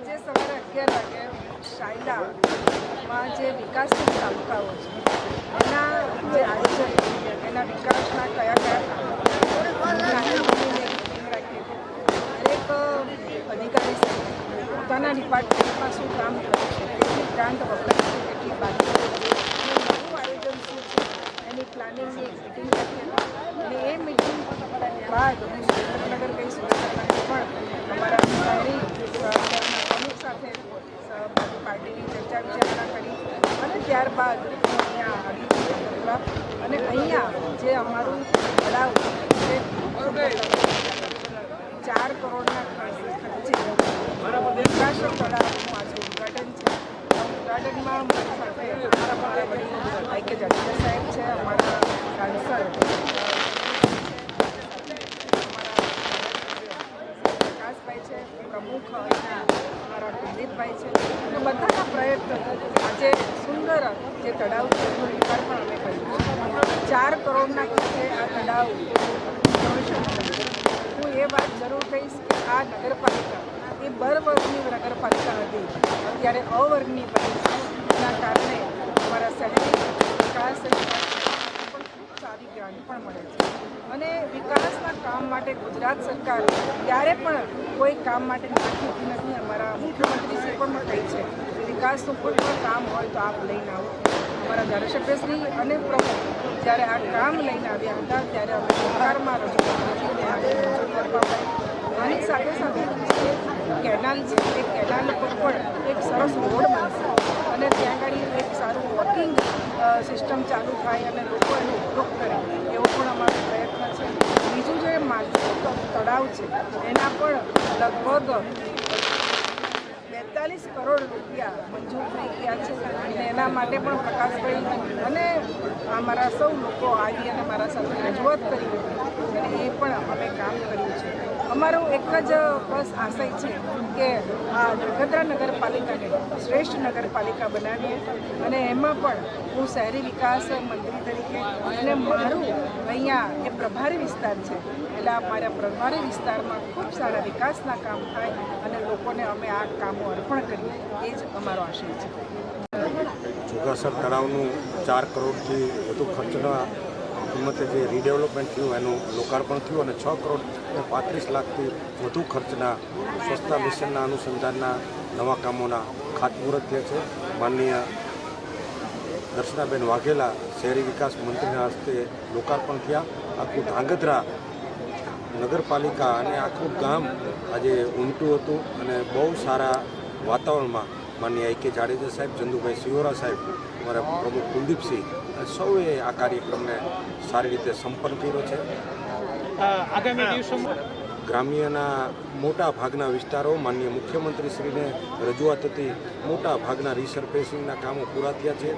આજે સવારે 11 વાગે શાયલામાં જે વિકાસની તાલુકાઓ છે એના જે આયોજન એના વિકાસના કયા દરેક અધિકારી પોતાના ડિપાર્ટમેન્ટમાં શું કામ કરે છે, કેટલી ગ્રાન્ટ વપરાય છે, કેટલી બાકી નવું આયોજન શું છે એની પ્લાનિંગની એક મિટિંગ રાખી અને એ મિટિંગ બાદ હું સુરેન્દ્રનગર ગઈ. સુરેન્દ્રનગર પણ અમારા શહેરી પ્રમુખ સાથે પાર્ટીની ચર્ચા વિચારણા કરી અને ત્યારબાદ અહીંયા આવી અને અહીંયા જે અમારું તળાવ છે 4 કરોડના ખર્ચે વિકાસ તળાવનું આજે ઉદ્ઘાટન છે. ઉદ્ઘાટનમાં મારી સાથે અમારા વડીલ આઈ.કે. જાડેજા સાહેબ છે, અમારા કાઉન્સલર વિકાસભાઈ છે, પ્રમુખ અમારા કુલદીપભાઈ છે અને બધાના પ્રયત્ન આજે સુંદર જે તળાવ છે એનું લોકાર્પણ અમે કર્યું છે. 4 કરોડના ખર્ચે આ તળાવ હું એ વાત જરૂર કહીશ કે આ નગરપાલિકા એ વર્ગની નગરપાલિકા હતી, અત્યારે અવર્ગની બની છે. એના કારણે અમારા શહેરી વિકાસ પણ ખૂબ સારી ગ્રાન્ટ પણ મળે છે અને વિકાસના કામ માટે ગુજરાત સરકાર ક્યારે પણ કોઈ કામ માટે નાખતી નથી. અમારા મુખ્યમંત્રીશ્રી પણ કહે છે કે વિકાસનું કોઈ પણ કામ હોય તો આપ લઈને આવો. અમારા ધારાસભ્યશ્રી અને પ્રમુખ જ્યારે આ કામ લઈને આવ્યા હતા ત્યારે અમે સરકારમાં રજૂ આની સાથે સાથે કેનાલ છે એ કેનાલ પર પણ એક સરસ રોડ બનશે અને ત્યાં આગળ એક સારું વોકિંગ સિસ્ટમ ચાલુ થાય અને લોકો એનો ઉપયોગ કરે એવો પણ અમારો પ્રયત્ન છે. બીજું જે માલપુર તળાવ છે એના પણ લગભગ 42 કરોડ રૂપિયા મંજૂર થઈ ગયા છે અને એના માટે પણ પ્રકાશભાઈ અને અમારા સૌ લોકો આવી અને મારા સાથે રજૂઆત કરી હતી અને એ પણ અમે કામ કર્યું છે. અમારો એક જ બસ આશય છે કે આ ધ્રાંગધ્રા નગરપાલિકાને શ્રેષ્ઠ નગરપાલિકા બનાવીએ અને એમાં પણ હું શહેરી વિકાસ મંત્રી તરીકે અને મારું અહીંયા એ પ્રભારી વિસ્તાર છે એટલે મારા પ્રભારી વિસ્તારમાં ખૂબ સારા વિકાસના કામ થાય અને લોકોને અમે આ કામો અર્પણ કરીએ એ જ અમારો આશય છે. જોગાસર તળાવનું 4 કરોડથી વધુ ખર્ચના કિંમતે જે રીડેવલપમેન્ટ થયું એનું લોકાર્પણ થયું અને 6 કરોડ અને 35 લાખથી વધુ ખર્ચના સ્વચ્છતા મિશનના અનુસંધાનના નવા કામોના ખાતમુહૂર્ત થયા છે. માનનીય દર્શનાબેન વાઘેલા શહેરી વિકાસ મંત્રીના હસ્તે લોકાર્પણ થયા. આખું ધ્રાંગધ્રા નગરપાલિકા અને આખું ગામ આજે ઉમટ્યું હતું અને બહુ સારા વાતાવરણમાં માનનીય આઈ.કે. જાડેજા સાહેબ, ચંદુભાઈ સિહોરા સાહેબ, અમારા પ્રમુખ કુલદીપસિંહ સૌએ આ કાર્યક્રમને સારી રીતે સંપન્ન કર્યો છે. આગામી દિવસોમાં ગ્રામ્યના મોટા ભાગના વિસ્તારો માનનીય મુખ્યમંત્રીશ્રીને રજૂઆત હતી, મોટા ભાગના રિસર્ફેસિંગના કામો પૂરા થયા છે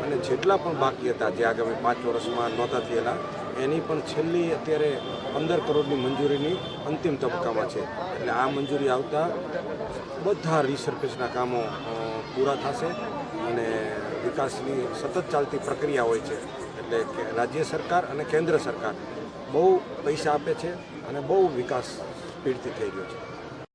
અને જેટલા પણ બાકી હતા જે આગામી 5 વર્ષમાં નહોતા થયેલા એની પણ છેલ્લી અત્યારે 15 કરોડની મંજૂરીની અંતિમ તબક્કામાં છે. એટલે આ મંજૂરી આવતા બધા રિસર્ફેસના કામો પૂરા થશે અને વિકાસની સતત ચાલતી પ્રક્રિયા હોય છે. એટલે રાજ્ય સરકાર અને કેન્દ્ર સરકાર બહુ પૈસા આપે છે અને બહુ વિકાસ સ્પીડથી થઈ રહ્યો છે.